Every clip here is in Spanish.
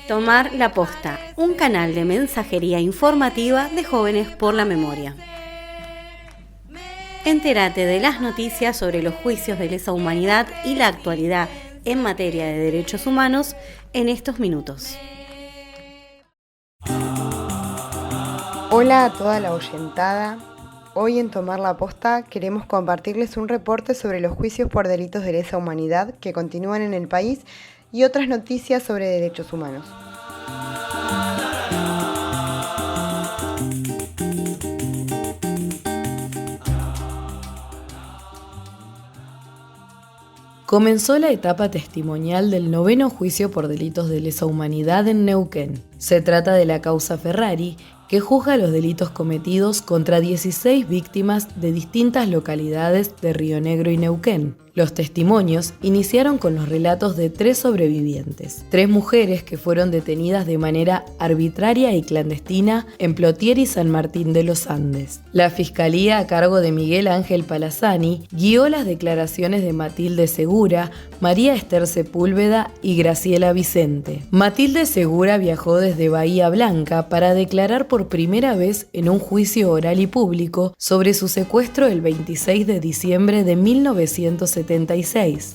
Tomar la Posta, un canal de mensajería informativa de Jóvenes por la Memoria. Entérate de las noticias sobre los juicios de lesa humanidad y la actualidad en materia de derechos humanos en estos minutos. Hola a toda la oyentada. Hoy en Tomar la Posta queremos compartirles un reporte sobre los juicios por delitos de lesa humanidad que continúan en el país y otras noticias sobre derechos humanos. Comenzó la etapa testimonial del 9º juicio por delitos de lesa humanidad en Neuquén. Se trata de la causa Ferrari, que juzga los delitos cometidos contra 16 víctimas de distintas localidades de Río Negro y Neuquén. Los testimonios iniciaron con los relatos de 3 sobrevivientes, 3 mujeres que fueron detenidas de manera arbitraria y clandestina en Plotier y San Martín de los Andes. La Fiscalía, a cargo de Miguel Ángel Palazani, guió las declaraciones de Matilde Segura, María Esther Sepúlveda y Graciela Vicente. Matilde Segura viajó desde Bahía Blanca para declarar por primera vez en un juicio oral y público sobre su secuestro el 26 de diciembre de 1976.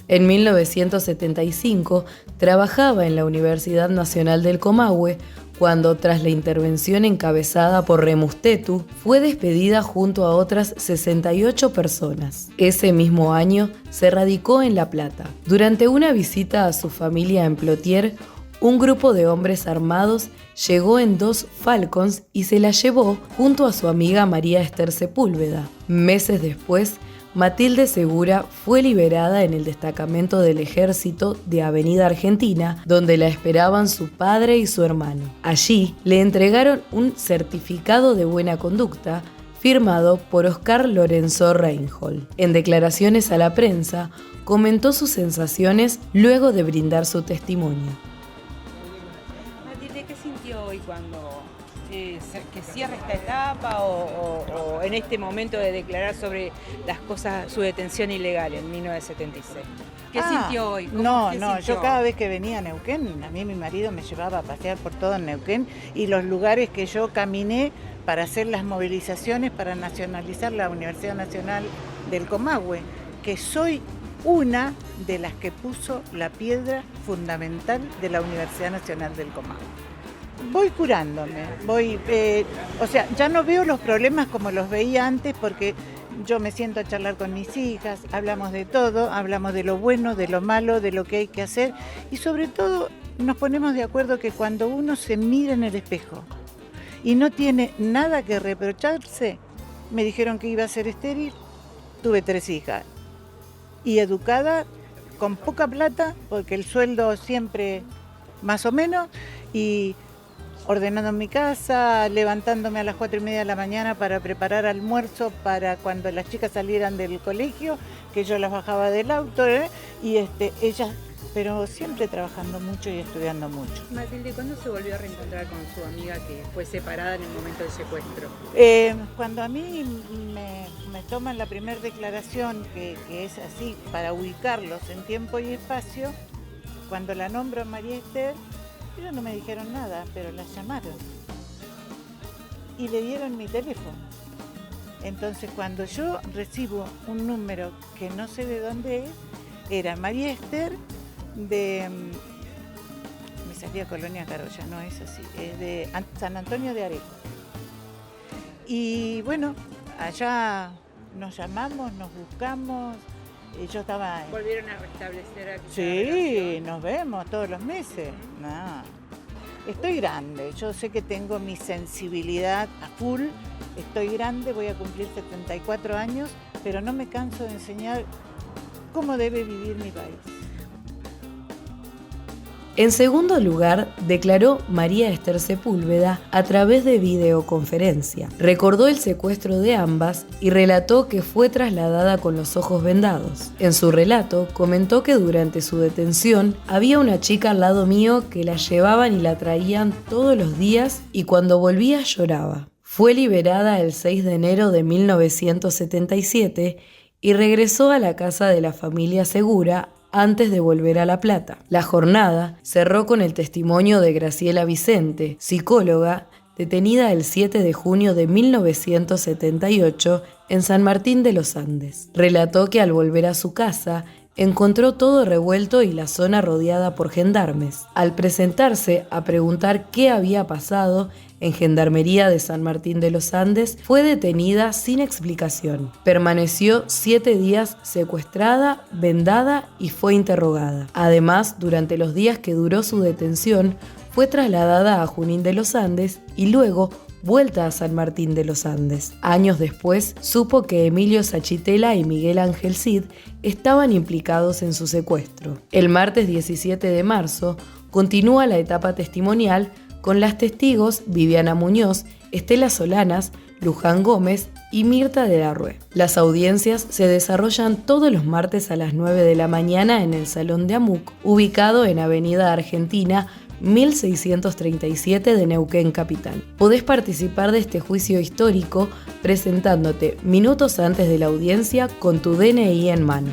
En 1975 trabajaba en la Universidad Nacional del Comahue cuando, tras la intervención encabezada por Remustetu, fue despedida junto a otras 68 personas. Ese mismo año se radicó en La Plata. Durante una visita a su familia en Plotier, un grupo de hombres armados llegó en 2 Falcons y se la llevó junto a su amiga María Esther Sepúlveda. Meses después, Matilde Segura fue liberada en el destacamento del Ejército de Avenida Argentina, donde la esperaban su padre y su hermano. Allí le entregaron un certificado de buena conducta firmado por Oscar Lorenzo Reinhold. En declaraciones a la prensa, comentó sus sensaciones luego de brindar su testimonio. Matilde, ¿qué sintió hoy cuando que cierra esta etapa o en este momento de declarar sobre las cosas, su detención ilegal en 1976? ¿Qué sintió hoy? Yo cada vez que venía a Neuquén, a mí mi marido me llevaba a pasear por todo en Neuquén y los lugares que yo caminé para hacer las movilizaciones para nacionalizar la Universidad Nacional del Comahue, que soy una de las que puso la piedra fundamental de la Universidad Nacional del Comahue. Voy curándome, ya no veo los problemas como los veía antes porque yo me siento a charlar con mis hijas, hablamos de todo, hablamos de lo bueno, de lo malo, de lo que hay que hacer y sobre todo nos ponemos de acuerdo que cuando uno se mira en el espejo y no tiene nada que reprocharse, me dijeron que iba a ser estéril, tuve 3 hijas y educada, con poca plata, porque el sueldo siempre más o menos, y ordenando mi casa, levantándome a las 4:30 de la mañana para preparar almuerzo para cuando las chicas salieran del colegio, que yo las bajaba del auto, y ellas, pero siempre trabajando mucho y estudiando mucho. Matilde, ¿cuándo se volvió a reencontrar con su amiga que fue separada en el momento del secuestro? Cuando a mí me toman la primera declaración, que es así, para ubicarlos en tiempo y espacio, cuando la nombro a María Esther, ellos no me dijeron nada, pero la llamaron y le dieron mi teléfono. Entonces, cuando yo recibo un número que no sé de dónde es, era María Esther me salía Colonia Carolla, no es así, es de San Antonio de Areco. Y bueno, allá nos llamamos, nos buscamos. Yo estaba... ¿Volvieron a restablecer aquí? Sí, nos vemos todos los meses. No. Estoy grande, yo sé que tengo mi sensibilidad a full, estoy grande, voy a cumplir 74 años, pero no me canso de enseñar cómo debe vivir mi país. En segundo lugar, declaró María Esther Sepúlveda a través de videoconferencia. Recordó el secuestro de ambas y relató que fue trasladada con los ojos vendados. En su relato, comentó que durante su detención había una chica al lado mío que la llevaban y la traían todos los días y cuando volvía lloraba. Fue liberada el 6 de enero de 1977 y regresó a la casa de la familia Segura antes de volver a La Plata. La jornada cerró con el testimonio de Graciela Vicente, psicóloga, detenida el 7 de junio de 1978 en San Martín de los Andes. Relató que al volver a su casa, encontró todo revuelto y la zona rodeada por gendarmes. Al presentarse a preguntar qué había pasado en Gendarmería de San Martín de los Andes, fue detenida sin explicación. Permaneció 7 días secuestrada, vendada y fue interrogada. Además, durante los días que duró su detención, fue trasladada a Junín de los Andes y luego vuelta a San Martín de los Andes. Años después, supo que Emilio Sachitela y Miguel Ángel Cid estaban implicados en su secuestro. El martes 17 de marzo continúa la etapa testimonial con las testigos Viviana Muñoz, Estela Solanas, Luján Gómez y Mirta de la Rue. Las audiencias se desarrollan todos los martes a las 9 de la mañana en el Salón de Amuc, ubicado en Avenida Argentina 1637 de Neuquén Capital. Podés participar de este juicio histórico presentándote minutos antes de la audiencia con tu DNI en mano.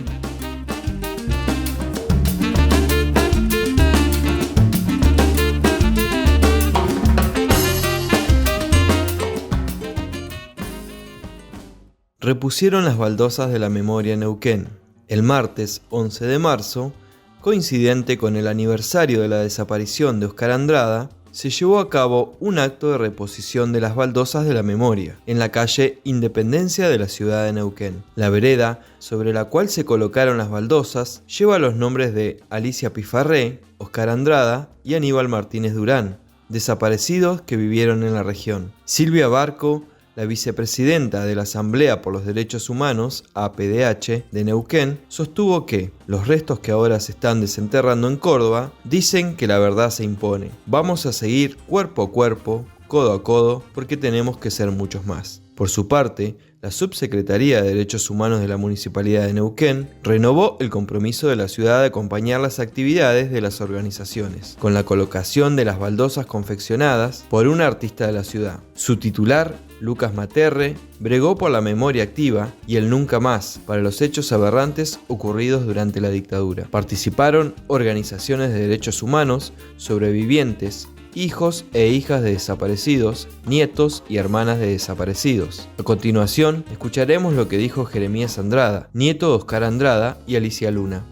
Repusieron las baldosas de la memoria en Neuquén. El martes 11 de marzo, coincidente con el aniversario de la desaparición de Oscar Andrada, se llevó a cabo un acto de reposición de las baldosas de la memoria en la calle Independencia de la ciudad de Neuquén. La vereda sobre la cual se colocaron las baldosas lleva los nombres de Alicia Pifarré, Oscar Andrada y Aníbal Martínez Durán, desaparecidos que vivieron en la región. Silvia Barco, la vicepresidenta de la Asamblea por los Derechos Humanos, APDH, de Neuquén, sostuvo que los restos que ahora se están desenterrando en Córdoba dicen que la verdad se impone. Vamos a seguir cuerpo a cuerpo, codo a codo, porque tenemos que ser muchos más. Por su parte, la Subsecretaría de Derechos Humanos de la Municipalidad de Neuquén renovó el compromiso de la ciudad de acompañar las actividades de las organizaciones, con la colocación de las baldosas confeccionadas por un artista de la ciudad. Su titular, Lucas Materre, bregó por la memoria activa y el nunca más para los hechos aberrantes ocurridos durante la dictadura. Participaron organizaciones de derechos humanos, sobrevivientes, hijos e hijas de desaparecidos, nietos y hermanas de desaparecidos. A continuación, escucharemos lo que dijo Jeremías Andrada, nieto de Oscar Andrada y Alicia Luna.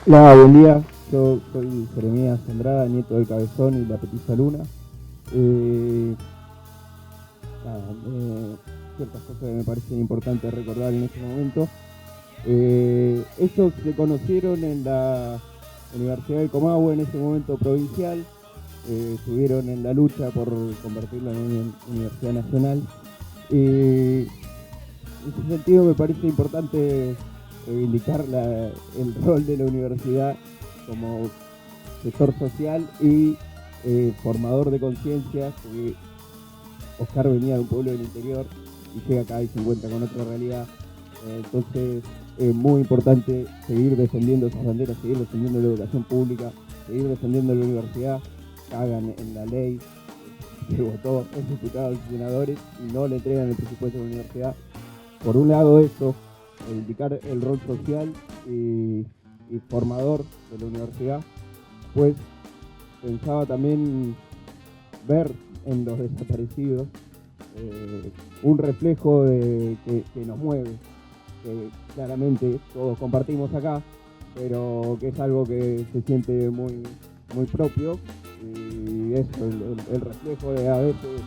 Hola, buen día. Yo soy Jeremías Andrada, nieto del Cabezón y la Petiza Luna. Ciertas cosas que me parecen importantes recordar en este momento. Ellos se conocieron en la Universidad del Comahue, en ese momento provincial. Estuvieron en la lucha por convertirla en una universidad nacional. En ese sentido me parece importante reivindicar el rol de la universidad como sector social y formador de conciencia, porque Oscar venía de un pueblo del interior y llega acá y se encuentra con otra realidad. Entonces es muy importante seguir defendiendo esas banderas, seguir defendiendo la educación pública, seguir defendiendo la universidad. Hagan en la ley que votó esos diputados y senadores y no le entregan el presupuesto de la universidad. Por un lado esto, reivindicar el rol social y formador de la universidad, pues pensaba también ver en los desaparecidos un reflejo que nos mueve, que claramente todos compartimos acá, pero que es algo que se siente muy propio. Y eso, el reflejo de a veces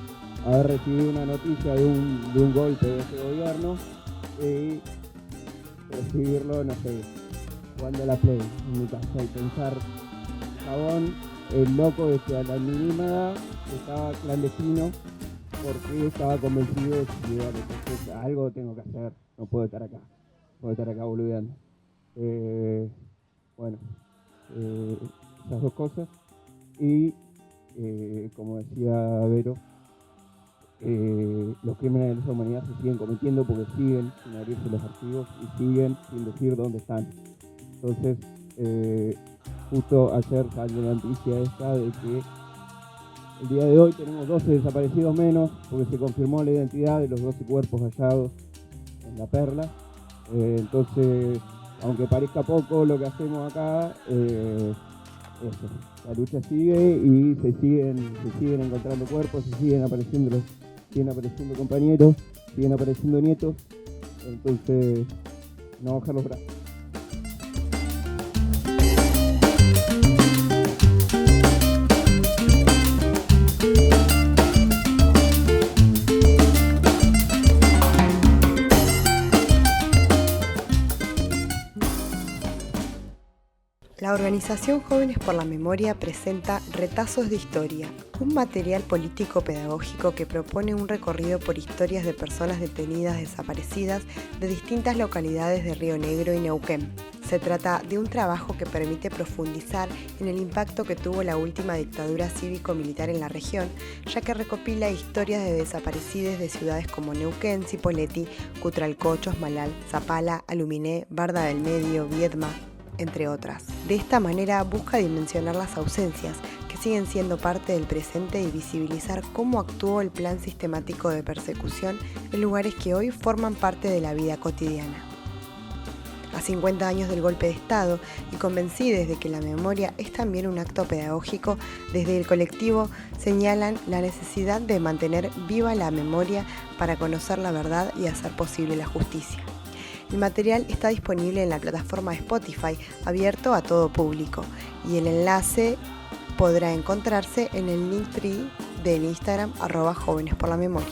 haber recibido una noticia de un golpe de ese gobierno y recibirlo, no sé, jugando a la play en mi casa y pensar, chabón, el loco de que a la mínima estaba clandestino porque estaba convencido de que entonces algo tengo que hacer, no puedo estar acá boludeando. Esas dos cosas. Y como decía Vero, los crímenes de lesa humanidad se siguen cometiendo porque siguen sin abrirse los archivos y siguen sin decir dónde están. Entonces, justo ayer salió la noticia esta de que el día de hoy tenemos 12 desaparecidos menos porque se confirmó la identidad de los 12 cuerpos hallados en La Perla. Entonces, aunque parezca poco lo que hacemos acá, la lucha sigue y se siguen encontrando cuerpos, siguen apareciendo compañeros, siguen apareciendo nietos, entonces no bajar los brazos. La organización Jóvenes por la Memoria presenta Retazos de Historia, un material político-pedagógico que propone un recorrido por historias de personas detenidas desaparecidas de distintas localidades de Río Negro y Neuquén. Se trata de un trabajo que permite profundizar en el impacto que tuvo la última dictadura cívico-militar en la región, ya que recopila historias de desaparecidos de ciudades como Neuquén, Cipolletti, Cutralcó, Chosmalal, Zapala, Aluminé, Barda del Medio, Viedma, entre otras. De esta manera busca dimensionar las ausencias que siguen siendo parte del presente y visibilizar cómo actuó el plan sistemático de persecución en lugares que hoy forman parte de la vida cotidiana. A 50 años del golpe de Estado y convencidos de que la memoria es también un acto pedagógico, desde el colectivo señalan la necesidad de mantener viva la memoria para conocer la verdad y hacer posible la justicia. El material está disponible en la plataforma de Spotify, abierto a todo público, y el enlace podrá encontrarse en el Linktree del Instagram @Jóvenes por la Memoria.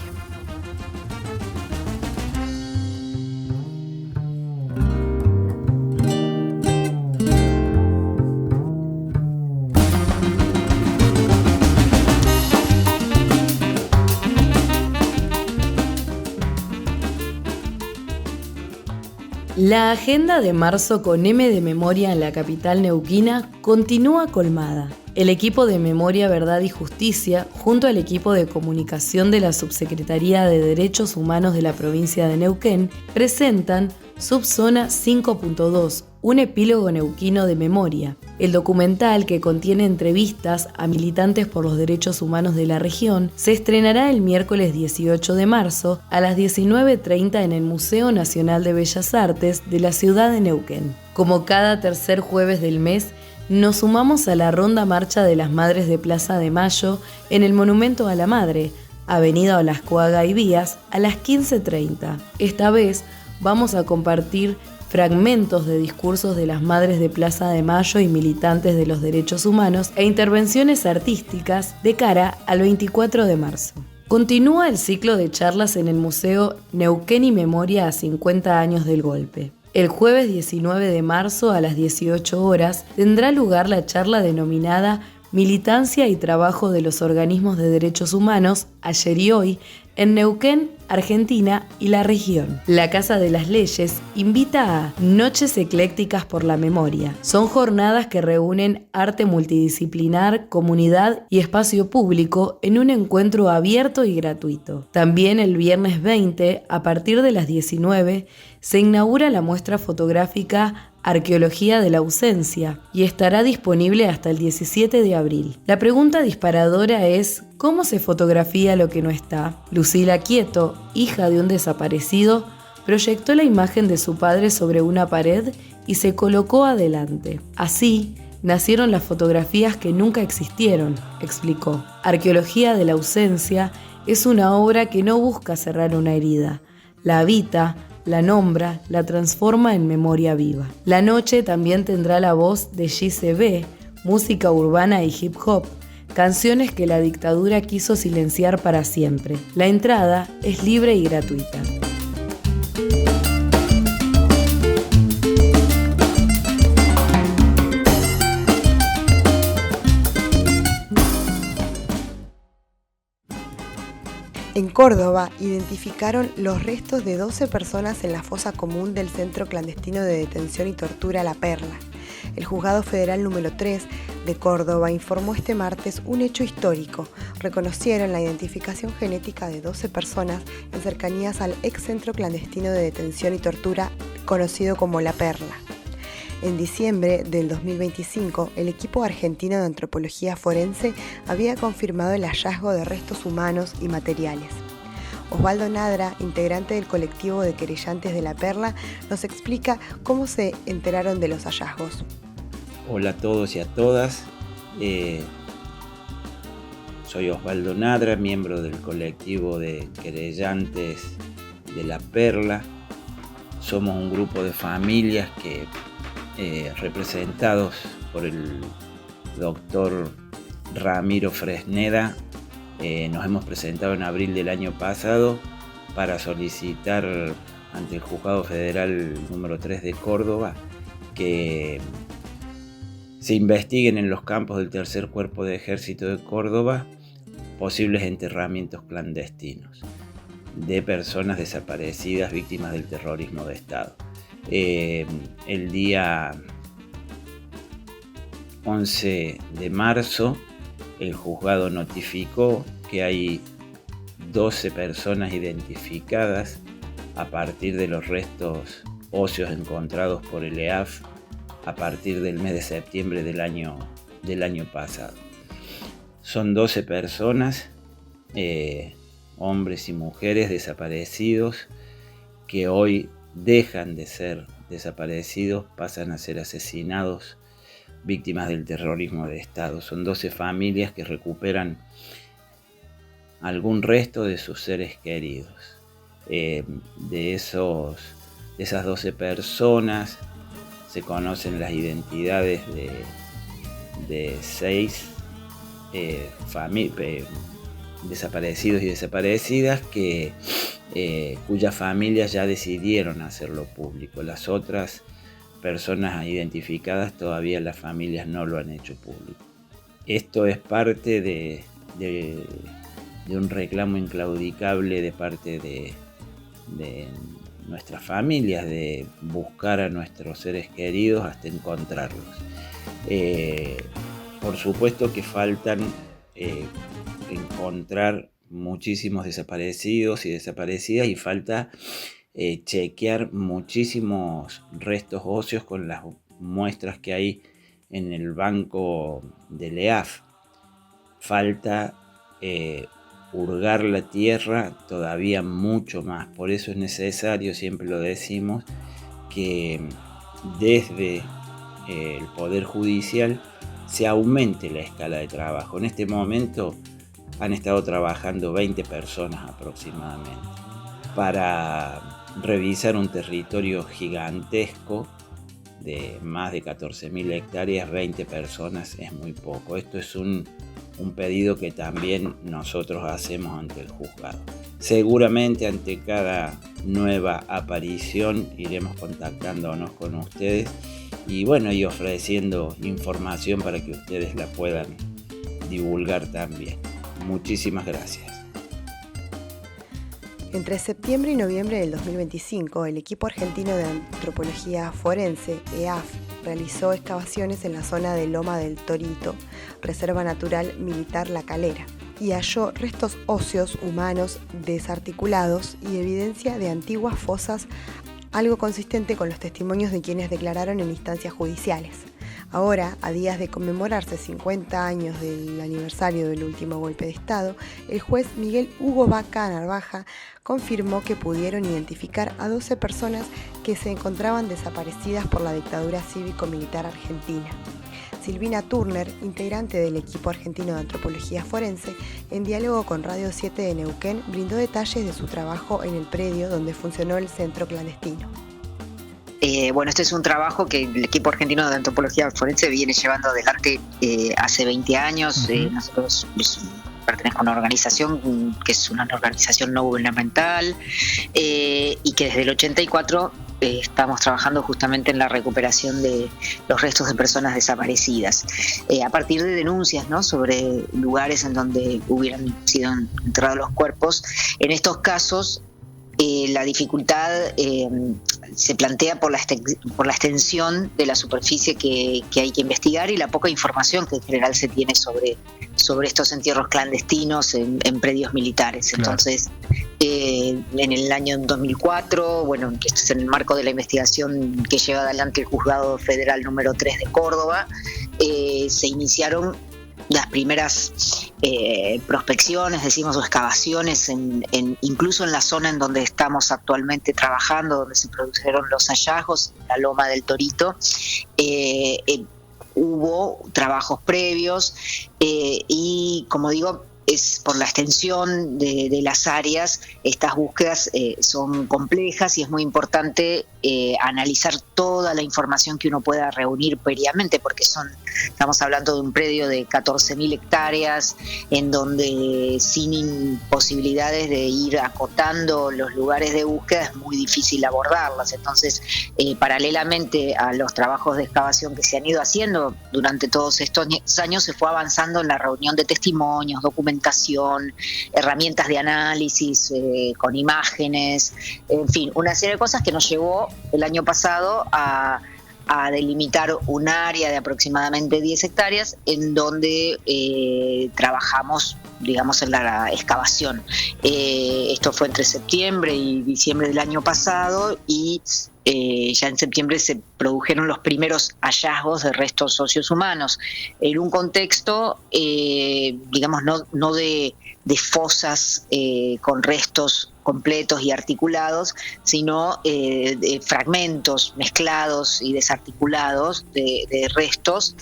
La agenda de marzo con M de Memoria en la capital neuquina continúa colmada. El equipo de Memoria, Verdad y Justicia, junto al equipo de comunicación de la Subsecretaría de Derechos Humanos de la provincia de Neuquén, presentan Subzona 5.2, un epílogo neuquino de memoria. El documental, que contiene entrevistas a militantes por los derechos humanos de la región, se estrenará el miércoles 18 de marzo a las 19:30 en el Museo Nacional de Bellas Artes de la ciudad de Neuquén. Como cada tercer jueves del mes, nos sumamos a la ronda marcha de las Madres de Plaza de Mayo en el Monumento a la Madre, Avenida Olascoaga y Vías, a las 15:30. Esta vez vamos a compartir fragmentos de discursos de las Madres de Plaza de Mayo y militantes de los derechos humanos e intervenciones artísticas de cara al 24 de marzo. Continúa el ciclo de charlas en el Museo Neuquén y Memoria a 50 años del golpe. El jueves 19 de marzo a las 18 horas tendrá lugar la charla denominada Militancia y Trabajo de los Organismos de Derechos Humanos, ayer y hoy, en Neuquén, Argentina y la región. La Casa de las Leyes invita a Noches Eclécticas por la Memoria. Son jornadas que reúnen arte multidisciplinar, comunidad y espacio público en un encuentro abierto y gratuito. También el viernes 20, a partir de las 19, se inaugura la muestra fotográfica Arqueología de la Ausencia y estará disponible hasta el 17 de abril. La pregunta disparadora es: ¿cómo se fotografía lo que no está? Lucila Quieto, hija de un desaparecido, proyectó la imagen de su padre sobre una pared y se colocó adelante. Así nacieron las fotografías que nunca existieron, explicó. Arqueología de la Ausencia es una obra que no busca cerrar una herida, la habita, la nombra, la transforma en memoria viva. La noche también tendrá la voz de JCB, música urbana y hip hop, canciones que la dictadura quiso silenciar para siempre. La entrada es libre y gratuita. En Córdoba identificaron los restos de 12 personas en la fosa común del Centro Clandestino de Detención y Tortura La Perla. El Juzgado Federal número 3 de Córdoba informó este martes un hecho histórico. Reconocieron la identificación genética de 12 personas en cercanías al ex Centro Clandestino de Detención y Tortura conocido como La Perla. En diciembre del 2025, el equipo argentino de antropología forense había confirmado el hallazgo de restos humanos y materiales. Osvaldo Nadra, integrante del colectivo de querellantes de La Perla, nos explica cómo se enteraron de los hallazgos. Hola a todos y a todas. Soy Osvaldo Nadra, miembro del colectivo de querellantes de La Perla. Somos un grupo de familias que, representados por el doctor Ramiro Fresneda, nos hemos presentado en abril del año pasado para solicitar ante el Juzgado Federal número 3 de Córdoba que se investiguen en los campos del Tercer Cuerpo de Ejército de Córdoba posibles enterramientos clandestinos de personas desaparecidas víctimas del terrorismo de Estado. El día 11 de marzo el juzgado notificó que hay 12 personas identificadas a partir de los restos óseos encontrados por el EAF a partir del mes de septiembre del año pasado. Son 12 personas, hombres y mujeres desaparecidos, que hoy dejan de ser desaparecidos, pasan a ser asesinados, víctimas del terrorismo de Estado. Son 12 familias que recuperan algún resto de sus seres queridos. De esas 12 personas se conocen las identidades de 6 desaparecidos y desaparecidas cuyas familias ya decidieron hacerlo público. Las otras personas identificadas todavía las familias no lo han hecho público. Esto es parte de un reclamo inclaudicable de parte de nuestras familias, de buscar a nuestros seres queridos hasta encontrarlos. Por supuesto que faltan encontrar muchísimos desaparecidos y desaparecidas, y falta chequear muchísimos restos óseos con las muestras que hay en el banco del EAF. Falta hurgar la tierra todavía mucho más. Por eso es necesario, siempre lo decimos, que desde el Poder Judicial se aumente la escala de trabajo. En este momento han estado trabajando 20 personas aproximadamente para revisar un territorio gigantesco de más de 14.000 hectáreas. 20 personas es muy poco. Esto es un pedido que también nosotros hacemos ante el juzgado. Seguramente ante cada nueva aparición iremos contactándonos con ustedes y ofreciendo información para que ustedes la puedan divulgar también. Muchísimas gracias. Entre septiembre y noviembre del 2025, el equipo argentino de antropología forense, EAF, realizó excavaciones en la zona de Loma del Torito, Reserva Natural Militar La Calera, y halló restos óseos humanos desarticulados y evidencia de antiguas fosas, algo consistente con los testimonios de quienes declararon en instancias judiciales. Ahora, a días de conmemorarse 50 años del aniversario del último golpe de Estado, el juez Miguel Hugo Vaca Narvaja confirmó que pudieron identificar a 12 personas que se encontraban desaparecidas por la dictadura cívico-militar argentina. Silvina Turner, integrante del equipo argentino de antropología forense, en diálogo con Radio 7 de Neuquén, brindó detalles de su trabajo en el predio donde funcionó el centro clandestino. Este es un trabajo que el equipo argentino de antropología forense viene llevando adelante hace 20 años. Nosotros pertenezco a una organización que es una organización no gubernamental y que desde el 84 estamos trabajando justamente en la recuperación de los restos de personas desaparecidas a partir de denuncias, ¿no?, sobre lugares en donde hubieran sido enterrados los cuerpos. En estos casos la dificultad se plantea por la extensión de la superficie que hay que investigar y la poca información que en general se tiene sobre estos entierros clandestinos en predios militares. Claro. Entonces, en el año 2004, esto es en el marco de la investigación que lleva adelante el Juzgado Federal número 3 de Córdoba, se iniciaron las primeras prospecciones, decimos, o excavaciones, incluso en la zona en donde estamos actualmente trabajando, donde se produjeron los hallazgos, la Loma del Torito, hubo trabajos previos y, como digo, es por la extensión de las áreas, estas búsquedas son complejas y es muy importante analizar toda la información que uno pueda reunir previamente, porque estamos hablando de un predio de 14.000 hectáreas, en donde sin posibilidades de ir acotando los lugares de búsqueda es muy difícil abordarlas. Entonces, paralelamente a los trabajos de excavación que se han ido haciendo durante todos estos años, se fue avanzando en la reunión de testimonios, documentación, herramientas de análisis con imágenes, en fin, una serie de cosas que nos llevó el año pasado a delimitar un área de aproximadamente 10 hectáreas en donde trabajamos, digamos, en la excavación. Esto fue entre septiembre y diciembre del año pasado y ya en septiembre se produjeron los primeros hallazgos de restos óseos humanos en un contexto, digamos, no de fosas con restos completos y articulados, sino de fragmentos mezclados y desarticulados de restos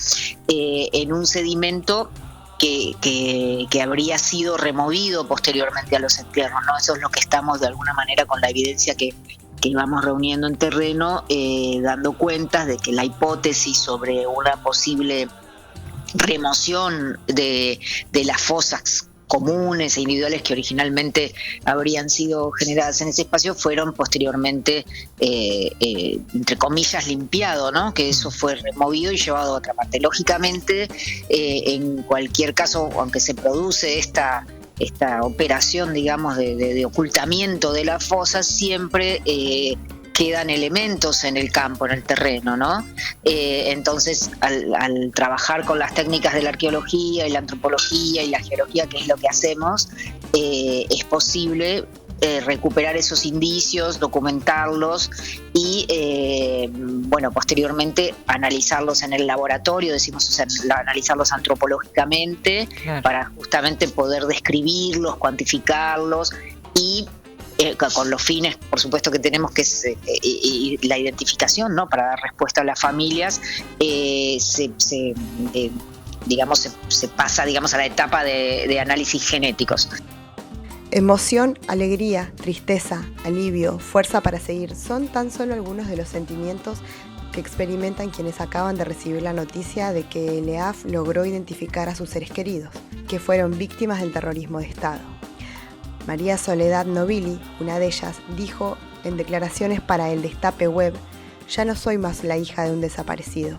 en un sedimento que habría sido removido posteriormente a los entierros, ¿no? Eso es lo que estamos de alguna manera, con la evidencia que íbamos reuniendo en terreno, dando cuentas de que la hipótesis sobre una posible remoción de las fosas comunes e individuales que originalmente habrían sido generadas en ese espacio fueron posteriormente, entre comillas, limpiado, ¿no? Que eso fue removido y llevado a otra parte. Lógicamente, en cualquier caso, aunque se produce esta operación, digamos, de ocultamiento de las fosas, siempre quedan elementos en el campo, en el terreno, ¿no? Entonces, al trabajar con las técnicas de la arqueología y la antropología y la geología, que es lo que hacemos, es posible recuperar esos indicios, documentarlos y, bueno, posteriormente analizarlos en el laboratorio, decimos, o sea, analizarlos antropológicamente, claro, para justamente poder describirlos, cuantificarlos y con los fines, por supuesto, que tenemos, que es la identificación, ¿no? Para dar respuesta a las familias, se pasa, digamos, a la etapa de análisis genéticos. Emoción, alegría, tristeza, alivio, fuerza para seguir son tan solo algunos de los sentimientos que experimentan quienes acaban de recibir la noticia de que el EAF logró identificar a sus seres queridos, que fueron víctimas del terrorismo de Estado. María Soledad Nobili, una de ellas, dijo en declaraciones para el Destape Web: «Ya no soy más la hija de un desaparecido».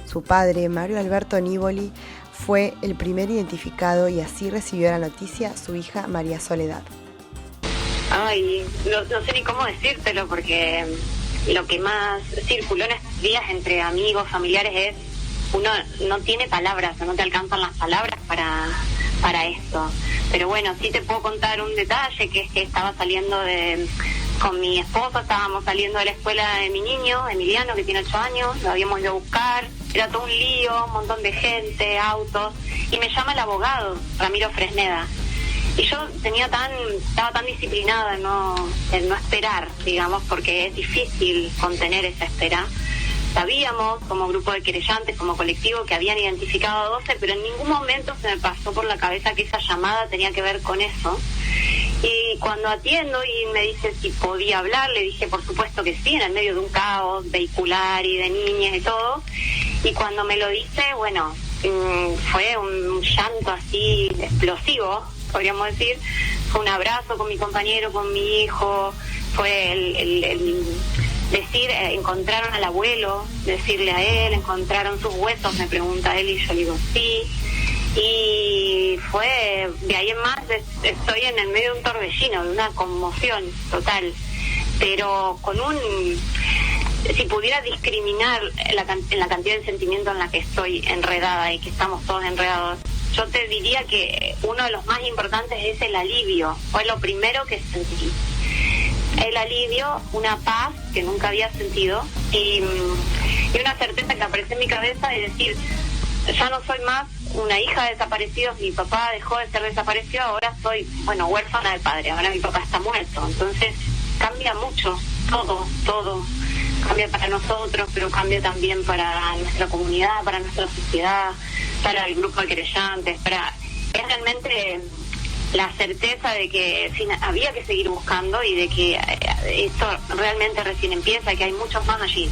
Su padre, Mario Alberto Niboli, fue el primer identificado y así recibió la noticia su hija María Soledad. Ay, no sé ni cómo decírtelo, porque lo que más circuló en estos días entre amigos, familiares, es uno no tiene palabras, no te alcanzan las palabras para esto. Pero bueno, sí te puedo contar un detalle, que es que estaba saliendo con mi esposo, estábamos saliendo de la escuela de mi niño, Emiliano, que tiene 8 años, lo habíamos ido a buscar, era todo un lío, un montón de gente, autos, y me llama el abogado, Ramiro Fresneda. Y yo estaba tan disciplinada en no esperar, digamos, porque es difícil contener esa espera. Sabíamos, como grupo de querellantes, como colectivo, que habían identificado a 12, pero en ningún momento se me pasó por la cabeza que esa llamada tenía que ver con eso. Y cuando atiendo y me dice si podía hablar, le dije por supuesto que sí, en el medio de un caos vehicular y de niñas y todo. Y cuando me lo dice, bueno, fue un llanto así explosivo, podríamos decir. Fue un abrazo con mi compañero, con mi hijo, fue el decir, encontraron al abuelo, decirle a él, encontraron sus huesos, me pregunta él y yo digo sí. Y fue, de ahí en más, estoy en el medio de un torbellino, de una conmoción total, pero si pudiera discriminar en la cantidad de sentimiento en la que estoy enredada y que estamos todos enredados, yo te diría que uno de los más importantes es el alivio. Fue lo primero que sentí. El alivio, una paz que nunca había sentido y una certeza que apareció en mi cabeza de decir, ya no soy más una hija de desaparecidos, mi papá dejó de ser desaparecido, ahora soy, huérfana de padre, ahora mi papá está muerto, entonces cambia mucho, todo cambia para nosotros, pero cambia también para nuestra comunidad, para nuestra sociedad, para el grupo de querellantes, es realmente la certeza de que había que seguir buscando y de que esto realmente recién empieza, que hay muchos más allí.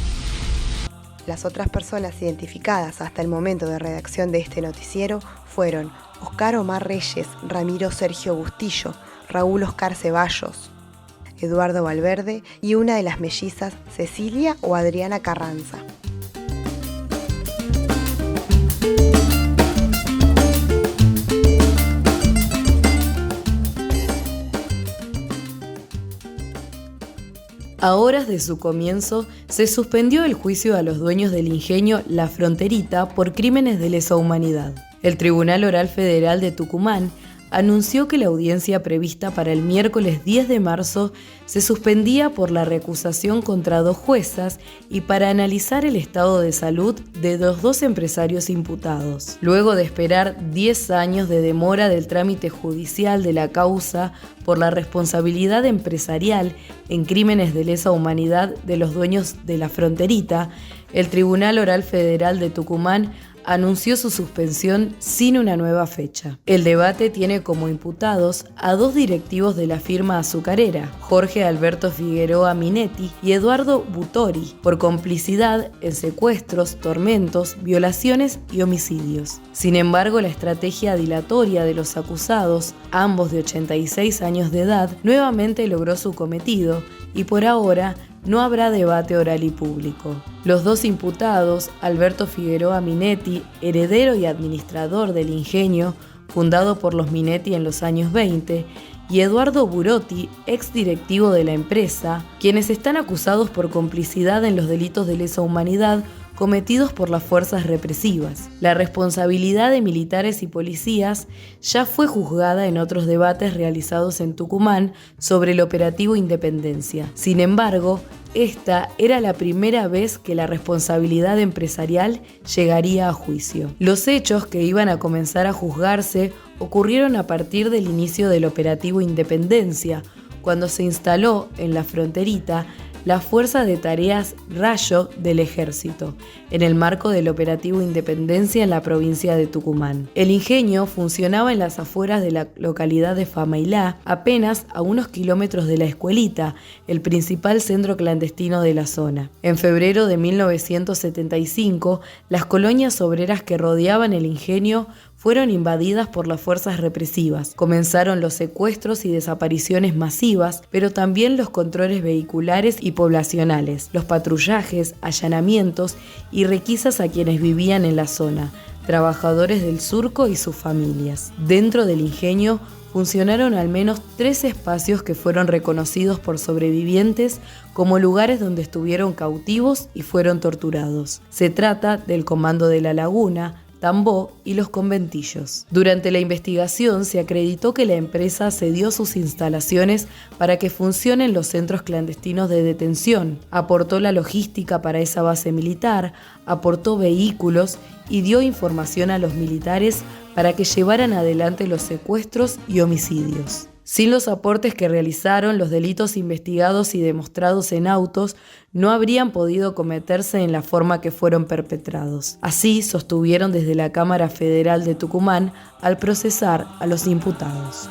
Las otras personas identificadas hasta el momento de redacción de este noticiero fueron Oscar Omar Reyes, Ramiro Sergio Bustillo, Raúl Oscar Ceballos, Eduardo Valverde y una de las mellizas, Cecilia o Adriana Carranza. A horas de su comienzo, se suspendió el juicio a los dueños del ingenio La Fronterita por crímenes de lesa humanidad. El Tribunal Oral Federal de Tucumán anunció que la audiencia prevista para el miércoles 10 de marzo se suspendía por la recusación contra 2 juezas y para analizar el estado de salud de los 2 empresarios imputados. Luego de esperar 10 años de demora del trámite judicial de la causa por la responsabilidad empresarial en crímenes de lesa humanidad de los dueños de La Fronterita, el Tribunal Oral Federal de Tucumán anunció su suspensión sin una nueva fecha. El debate tiene como imputados a 2 directivos de la firma azucarera, Jorge Alberto Figueroa Minetti y Eduardo Butori, por complicidad en secuestros, tormentos, violaciones y homicidios. Sin embargo, la estrategia dilatoria de los acusados, ambos de 86 años de edad, nuevamente logró su cometido y por ahora no habrá debate oral y público. Los 2 imputados, Alberto Figueroa Minetti, heredero y administrador del ingenio, fundado por los Minetti en los años 20, y Eduardo Burotti, exdirectivo de la empresa, quienes están acusados por complicidad en los delitos de lesa humanidad cometidos por las fuerzas represivas. La responsabilidad de militares y policías ya fue juzgada en otros debates realizados en Tucumán sobre el operativo Independencia. Sin embargo, esta era la primera vez que la responsabilidad empresarial llegaría a juicio. Los hechos que iban a comenzar a juzgarse ocurrieron a partir del inicio del operativo Independencia, cuando se instaló en La Fronterita la Fuerza de Tareas Rayo del Ejército, en el marco del operativo Independencia en la provincia de Tucumán. El ingenio funcionaba en las afueras de la localidad de Famailá, apenas a unos kilómetros de La Escuelita, el principal centro clandestino de la zona. En febrero de 1975, las colonias obreras que rodeaban el ingenio fueron invadidas por las fuerzas represivas. Comenzaron los secuestros y desapariciones masivas, pero también los controles vehiculares y poblacionales, los patrullajes, allanamientos y requisas a quienes vivían en la zona, trabajadores del surco y sus familias. Dentro del ingenio funcionaron al menos 3 espacios que fueron reconocidos por sobrevivientes como lugares donde estuvieron cautivos y fueron torturados. Se trata del Comando de la Laguna, Tambó y Los Conventillos. Durante la investigación se acreditó que la empresa cedió sus instalaciones para que funcionen los centros clandestinos de detención, aportó la logística para esa base militar, aportó vehículos y dio información a los militares para que llevaran adelante los secuestros y homicidios. Sin los aportes que realizaron, los delitos investigados y demostrados en autos no habrían podido cometerse en la forma que fueron perpetrados. Así sostuvieron desde la Cámara Federal de Tucumán al procesar a los imputados.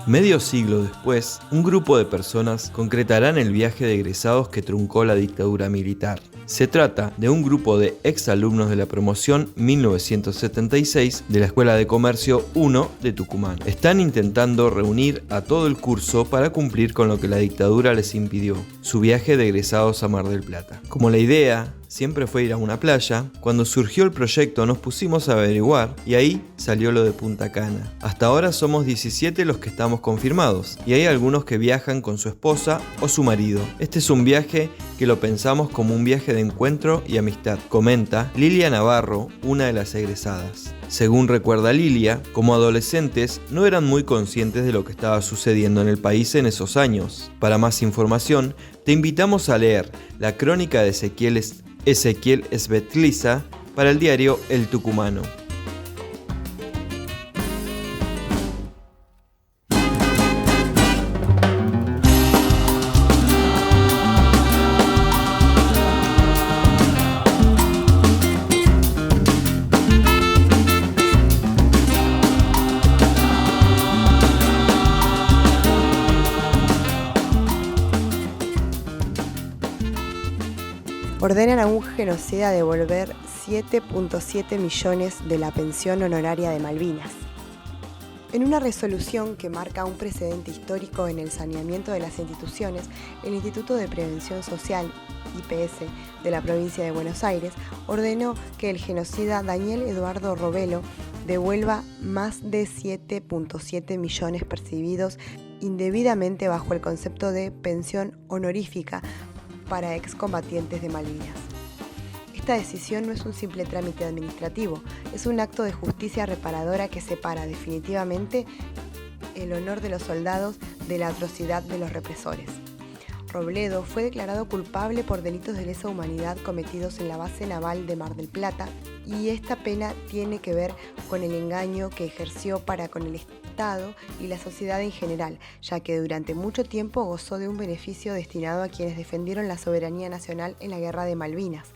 Medio siglo después, un grupo de personas concretarán el viaje de egresados que truncó la dictadura militar. Se trata de un grupo de exalumnos de la promoción 1976 de la Escuela de Comercio 1 de Tucumán. Están intentando reunir a todo el curso para cumplir con lo que la dictadura les impidió, su viaje de egresados a Mar del Plata. Como la idea siempre fue ir a una playa. Cuando surgió el proyecto nos pusimos a averiguar y ahí salió lo de Punta Cana. Hasta ahora somos 17 los que estamos confirmados y hay algunos que viajan con su esposa o su marido. Este es un viaje que lo pensamos como un viaje de encuentro y amistad, comenta Lilia Navarro, una de las egresadas. Según recuerda Lilia, como adolescentes no eran muy conscientes de lo que estaba sucediendo en el país en esos años. Para más información, te invitamos a leer la crónica de Ezequiel Svetliza para el diario El Tucumano. Ordenan a un genocida devolver 7.7 millones de la pensión honoraria de Malvinas. En una resolución que marca un precedente histórico en el saneamiento de las instituciones, el Instituto de Prevención Social, IPS, de la provincia de Buenos Aires, ordenó que el genocida Daniel Eduardo Robelo devuelva más de 7.7 millones percibidos indebidamente bajo el concepto de pensión honorífica para excombatientes de Malvinas. Esta decisión no es un simple trámite administrativo, es un acto de justicia reparadora que separa definitivamente el honor de los soldados de la atrocidad de los represores. Robledo fue declarado culpable por delitos de lesa humanidad cometidos en la base naval de Mar del Plata y esta pena tiene que ver con el engaño que ejerció para con el Estado y la sociedad en general, ya que durante mucho tiempo gozó de un beneficio destinado a quienes defendieron la soberanía nacional en la Guerra de Malvinas.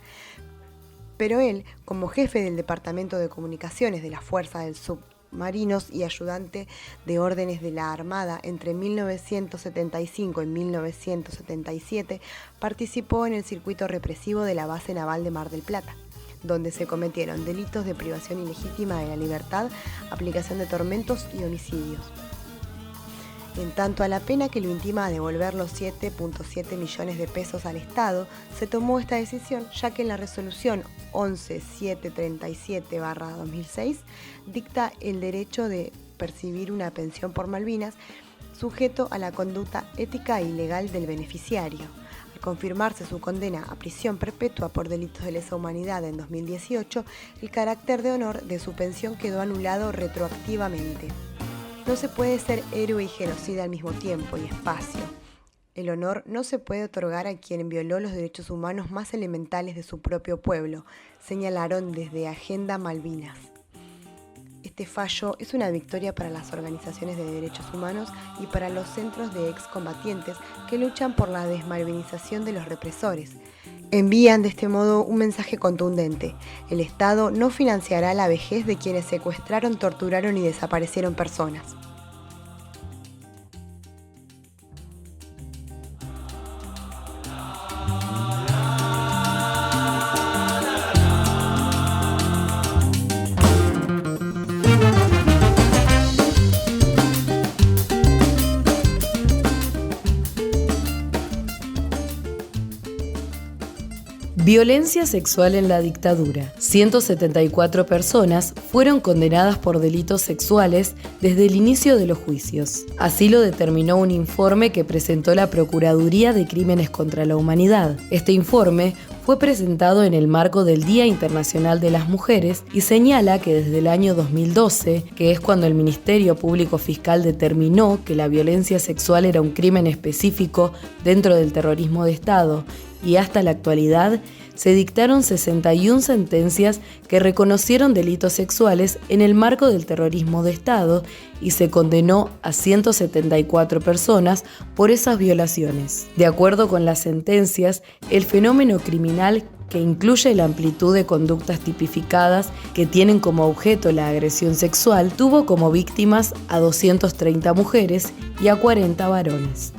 Pero él, como jefe del Departamento de Comunicaciones de la Fuerza del Submarinos y ayudante de órdenes de la Armada entre 1975 y 1977, participó en el circuito represivo de la base naval de Mar del Plata, donde se cometieron delitos de privación ilegítima de la libertad, aplicación de tormentos y homicidios. En tanto a la pena que lo intima a devolver los 7.7 millones de pesos al Estado, se tomó esta decisión ya que en la resolución 11737/2006 dicta el derecho de percibir una pensión por Malvinas sujeto a la conducta ética e ilegal del beneficiario. Al confirmarse su condena a prisión perpetua por delitos de lesa humanidad en 2018, el carácter de honor de su pensión quedó anulado retroactivamente. No se puede ser héroe y genocida al mismo tiempo y espacio. El honor no se puede otorgar a quien violó los derechos humanos más elementales de su propio pueblo, señalaron desde Agenda Malvinas. Este fallo es una victoria para las organizaciones de derechos humanos y para los centros de excombatientes que luchan por la desmalvinización de los represores. Envían de este modo un mensaje contundente: el Estado no financiará la vejez de quienes secuestraron, torturaron y desaparecieron personas. Violencia sexual en la dictadura. 174 personas fueron condenadas por delitos sexuales desde el inicio de los juicios. Así lo determinó un informe que presentó la Procuraduría de Crímenes contra la Humanidad. Este informe fue presentado en el marco del Día Internacional de las Mujeres y señala que desde el año 2012, que es cuando el Ministerio Público Fiscal determinó que la violencia sexual era un crimen específico dentro del terrorismo de Estado, y hasta la actualidad se dictaron 61 sentencias que reconocieron delitos sexuales en el marco del terrorismo de Estado y se condenó a 174 personas por esas violaciones. De acuerdo con las sentencias, el fenómeno criminal, que incluye la amplitud de conductas tipificadas que tienen como objeto la agresión sexual, tuvo como víctimas a 230 mujeres y a 40 varones.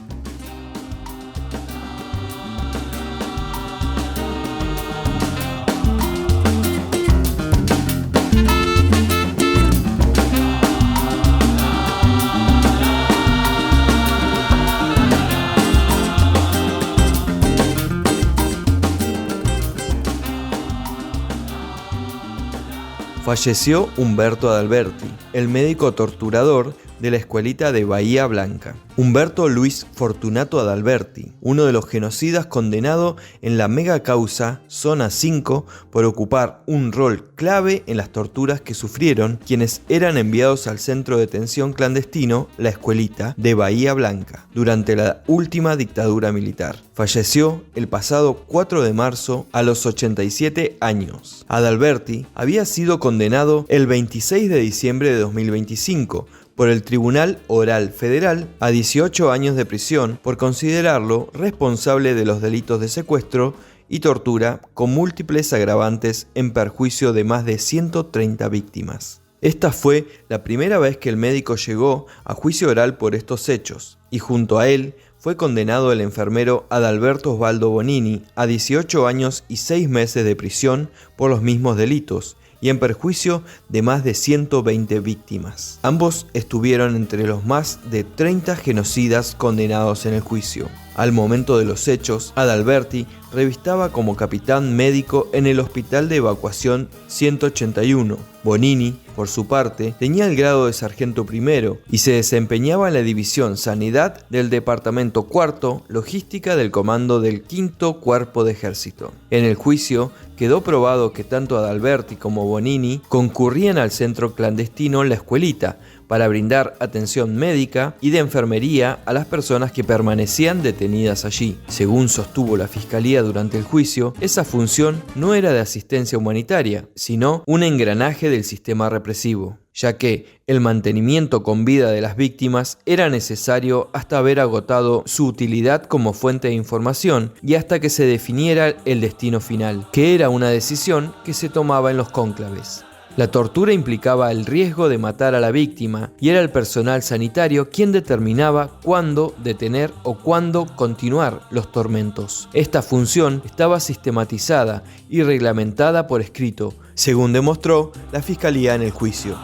falleció Humberto Adalberti, el médico torturador de la escuelita de Bahía Blanca. Humberto Luis Fortunato Adalberti, uno de los genocidas condenado en la mega causa Zona 5 por ocupar un rol clave en las torturas que sufrieron quienes eran enviados al centro de detención clandestino, la escuelita de Bahía Blanca, durante la última dictadura militar. Falleció el pasado 4 de marzo a los 87 años. Adalberti había sido condenado el 26 de diciembre de 2025 por el Tribunal Oral Federal a 18 años de prisión por considerarlo responsable de los delitos de secuestro y tortura con múltiples agravantes en perjuicio de más de 130 víctimas. Esta fue la primera vez que el médico llegó a juicio oral por estos hechos, y junto a él fue condenado el enfermero Adalberto Osvaldo Bonini a 18 años y 6 meses de prisión por los mismos delitos, y en perjuicio de más de 120 víctimas. Ambos estuvieron entre los más de 30 genocidas condenados en el juicio. Al momento de los hechos, Adalberti revistaba como capitán médico en el Hospital de Evacuación 181. Bonini, por su parte, tenía el grado de sargento primero y se desempeñaba en la División Sanidad del Departamento Cuarto, Logística del Comando del Quinto Cuerpo de Ejército. En el juicio quedó probado que tanto Adalberti como Bonini concurrían al centro clandestino La Escuelita para brindar atención médica y de enfermería a las personas que permanecían detenidas allí. Según sostuvo la Fiscalía durante el juicio, esa función no era de asistencia humanitaria, sino un engranaje del sistema represivo, ya que el mantenimiento con vida de las víctimas era necesario hasta haber agotado su utilidad como fuente de información y hasta que se definiera el destino final, que era una decisión que se tomaba en los cónclaves. La tortura implicaba el riesgo de matar a la víctima y era el personal sanitario quien determinaba cuándo detener o cuándo continuar los tormentos. Esta función estaba sistematizada y reglamentada por escrito, según demostró la Fiscalía en el juicio.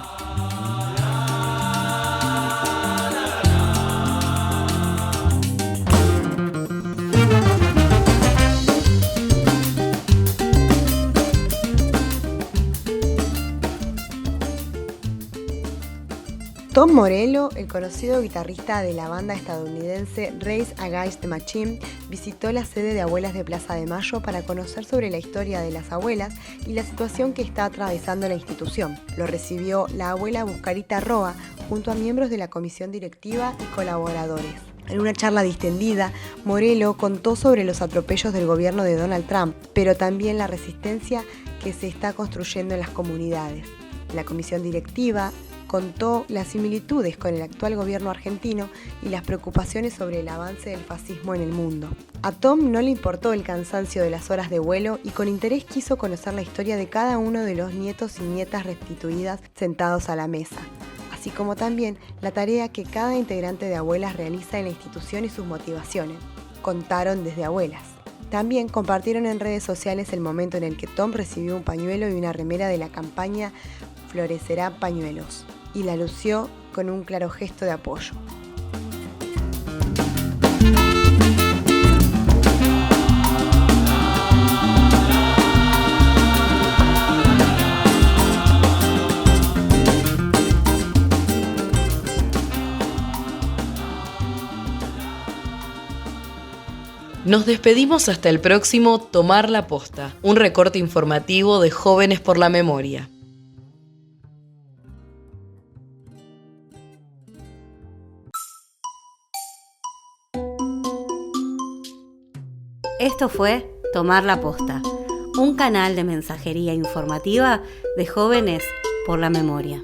Tom Morello, el conocido guitarrista de la banda estadounidense Rage Against the Machine, visitó la sede de Abuelas de Plaza de Mayo para conocer sobre la historia de las abuelas y la situación que está atravesando la institución. Lo recibió la abuela Buscarita Roa junto a miembros de la comisión directiva y colaboradores. En una charla distendida, Morello contó sobre los atropellos del gobierno de Donald Trump, pero también la resistencia que se está construyendo en las comunidades. La comisión directiva contó las similitudes con el actual gobierno argentino y las preocupaciones sobre el avance del fascismo en el mundo. A Tom no le importó el cansancio de las horas de vuelo y con interés quiso conocer la historia de cada uno de los nietos y nietas restituidas sentados a la mesa, así como también la tarea que cada integrante de Abuelas realiza en la institución y sus motivaciones, contaron desde Abuelas. También compartieron en redes sociales el momento en el que Tom recibió un pañuelo y una remera de la campaña Florecerá Pañuelos, y la lució con un claro gesto de apoyo. Nos despedimos hasta el próximo Tomar la Posta, un recorte informativo de Jóvenes por la Memoria. Esto fue Tomar la Posta, un canal de mensajería informativa de Jóvenes por la Memoria.